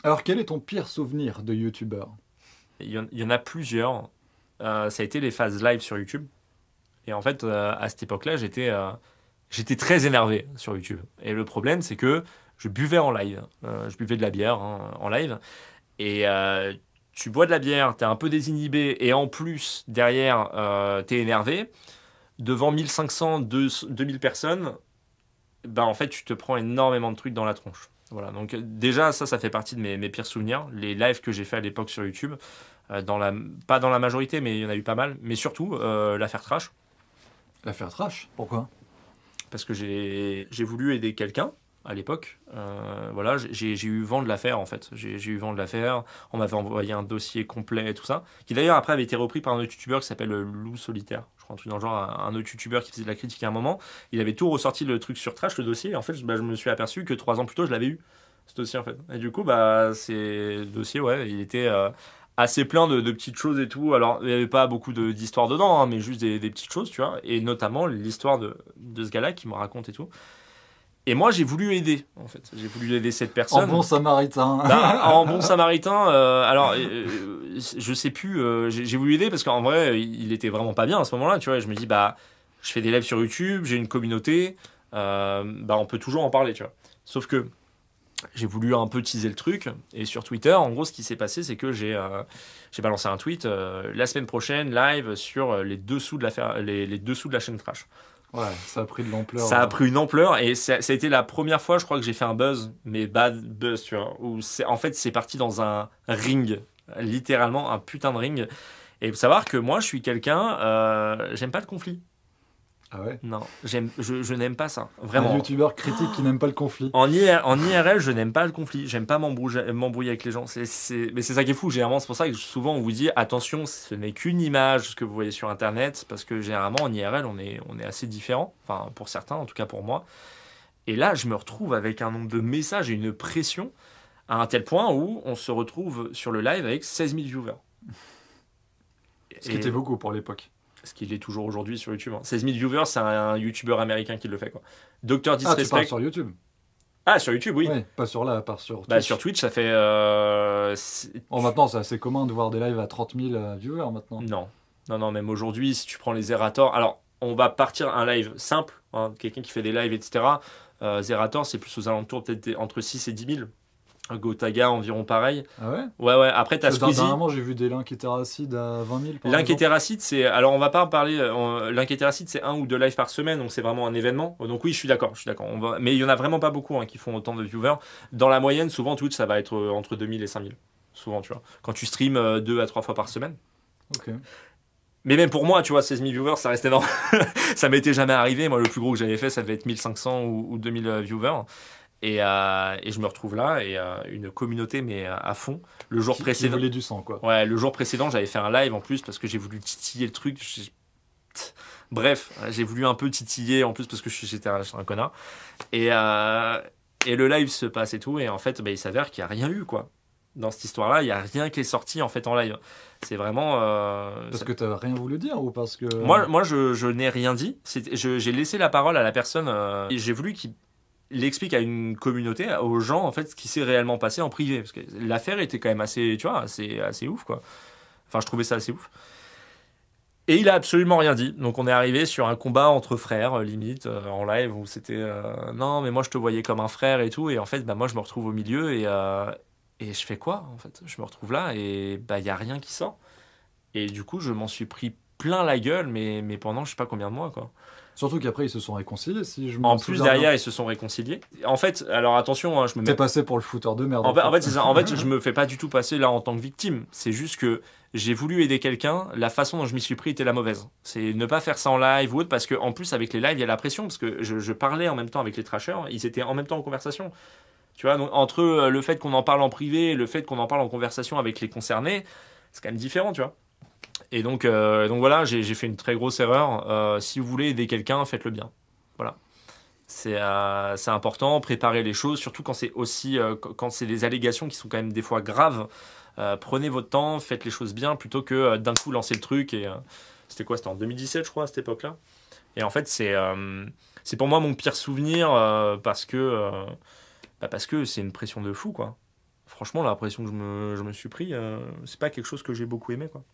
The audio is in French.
Alors, quel est ton pire souvenir de youtubeur? Il y en a plusieurs. Ça a été les phases live sur YouTube. Et en fait, à cette époque-là, j'étais très énervé sur YouTube. Et le problème, c'est que je buvais en live. Je buvais de la bière hein, en live. Et tu bois de la bière, t'es un peu désinhibé. Et en plus, derrière, t'es énervé. Devant 1500, 2000 personnes, bah, en fait, tu te prends énormément de trucs dans la tronche. Voilà, donc déjà, ça fait partie de mes pires souvenirs. Les lives que j'ai fait à l'époque sur YouTube, pas dans la majorité, mais il y en a eu pas mal. Mais surtout, l'affaire Trash. L'affaire Trash, pourquoi? Parce que j'ai voulu aider quelqu'un à l'époque. Voilà, j'ai eu vent de l'affaire en fait. J'ai eu vent de l'affaire. On m'avait envoyé un dossier complet et tout ça, qui d'ailleurs après avait été repris par un autre youtubeur qui s'appelle Loup Solitaire. Je crois un truc dans le genre, un autre youtubeur qui faisait de la critique à un moment. Il avait tout ressorti le truc sur Trash, le dossier. Et en fait, je me suis aperçu que 3 ans plus tôt, je l'avais eu ce dossier en fait. Et du coup, bah, le dossier, ouais, il était assez plein de petites choses et tout. Alors, il n'y avait pas beaucoup d'histoires dedans, hein, mais juste des petites choses, tu vois. Et notamment l'histoire de ce gars-là qui me raconte et tout. Et moi, j'ai voulu aider, en fait. J'ai voulu aider cette personne. En bon samaritain. Bah, en bon samaritain, alors, je sais plus, j'ai voulu aider parce qu'en vrai, il était vraiment pas bien à ce moment-là, tu vois. Et je me dis, bah, je fais des lives sur YouTube, j'ai une communauté, bah, on peut toujours en parler, tu vois. Sauf que j'ai voulu un peu teaser le truc. Et sur Twitter, en gros, ce qui s'est passé, c'est que j'ai balancé un tweet la semaine prochaine, live, sur les dessous de les dessous de la chaîne Trash. Ouais, ça a pris de l'ampleur. Ça a pris une ampleur et ça a été la première fois, je crois, que j'ai fait un buzz, mais bad buzz, tu vois. Où en fait, c'est parti dans un ring, littéralement un putain de ring. Et il faut savoir que moi, je suis quelqu'un, j'aime pas le conflit. Ah ouais? Non, je n'aime pas ça, vraiment. Un youtubeur critique qui n'aime pas le conflit. En IRL, je n'aime pas le conflit. J'aime pas m'embrouiller avec les gens. Mais c'est ça qui est fou. Généralement, c'est pour ça que souvent on vous dit attention, ce n'est qu'une image ce que vous voyez sur Internet, parce que généralement en IRL, on est assez différents. Enfin, pour certains, en tout cas pour moi. Et là, je me retrouve avec un nombre de messages et une pression à un tel point où on se retrouve sur le live avec 16 000 viewers. Ce qui était beaucoup pour l'époque. Ce qu'il est toujours aujourd'hui sur YouTube. 16 000 viewers, c'est un youtubeur américain qui le fait, quoi. Dr. Disrespect. Ah, tu parles sur YouTube? Ah, sur YouTube, oui. Ouais, pas sur là, pas sur Twitch. Bah, sur Twitch, ça fait... maintenant, c'est assez commun de voir des lives à 30 000 viewers, maintenant. Non, même aujourd'hui, si tu prends les Zerator... Alors, on va partir un live simple, hein, quelqu'un qui fait des lives, etc. Zerator, c'est plus aux alentours, peut-être entre 6 et 10 000. Gotaga, environ pareil. Ah ouais? Ouais. Après, t'as Squeezie. Dernièrement, j'ai vu des Link et Terracid à 20 000. Link et Terracid, c'est... Alors, on va pas en parler... Link et Terracid, c'est 1 ou 2 lives par semaine, donc c'est vraiment un événement. Donc oui, je suis d'accord. Mais il y en a vraiment pas beaucoup hein, qui font autant de viewers. Dans la moyenne, souvent, Twitch, ça va être entre 2000 et 5000. Souvent, tu vois. Quand tu streams 2 à 3 fois par semaine. Ok. Mais même pour moi, tu vois, 16 000 viewers, ça reste énorme. Ça m'était jamais arrivé. Moi, le plus gros que j'avais fait, ça devait être 1500 ou 2000 viewers. Et je me retrouve là, et une communauté, mais à fond. Le jour précédent. Qui voulait du sang, quoi. Ouais, le jour précédent, j'avais fait un live en plus parce que j'ai voulu titiller le truc. Bref, j'ai voulu un peu titiller en plus parce que j'étais un connard. Et le live se passe et tout. Et en fait, bah, il s'avère qu'il n'y a rien eu, quoi. Dans cette histoire-là, il n'y a rien qui est sorti en fait en live. C'est vraiment. Parce que tu n'as rien voulu dire ou parce que. Moi je n'ai rien dit. J'ai laissé la parole à la personne. Et j'ai voulu qu'il explique à une communauté, aux gens en fait, ce qui s'est réellement passé en privé. Parce que l'affaire était quand même assez, tu vois, assez ouf, quoi. Enfin, je trouvais ça assez ouf. Et il a absolument rien dit. Donc on est arrivé sur un combat entre frères, limite, en live, où c'était non, mais moi je te voyais comme un frère et tout. Et en fait, bah, moi je me retrouve au milieu et je fais quoi en fait? Je me retrouve là et bah il y a rien qui sort. Et du coup, je m'en suis pris plein la gueule, mais pendant je sais pas combien de mois, quoi. Surtout qu'après, ils se sont réconciliés, si je En plus, derrière, ils se sont réconciliés. En fait, alors attention, hein, je me mets... T'es passé pour le fouteur de merde. En fait, c'est ça. En fait, je me fais pas du tout passer là en tant que victime. C'est juste que j'ai voulu aider quelqu'un. La façon dont je m'y suis pris était la mauvaise. C'est ne pas faire ça en live ou autre, parce que en plus, avec les lives, il y a la pression, parce que je parlais en même temps avec les trashers. Ils étaient en même temps en conversation. Tu vois, donc, entre le fait qu'on en parle en privé et le fait qu'on en parle en conversation avec les concernés, c'est quand même différent, tu vois. Et donc voilà, j'ai fait une très grosse erreur. Si vous voulez aider quelqu'un, faites-le bien. Voilà. C'est important, préparer les choses, surtout quand c'est aussi quand c'est des allégations qui sont quand même des fois graves. Prenez votre temps, faites les choses bien, plutôt que d'un coup lancer le truc. Et c'était quoi? C'était en 2017, je crois, à cette époque-là. Et en fait, c'est pour moi mon pire souvenir parce que c'est une pression de fou, quoi. Franchement, la pression que je me suis pris, c'est pas quelque chose que j'ai beaucoup aimé, quoi.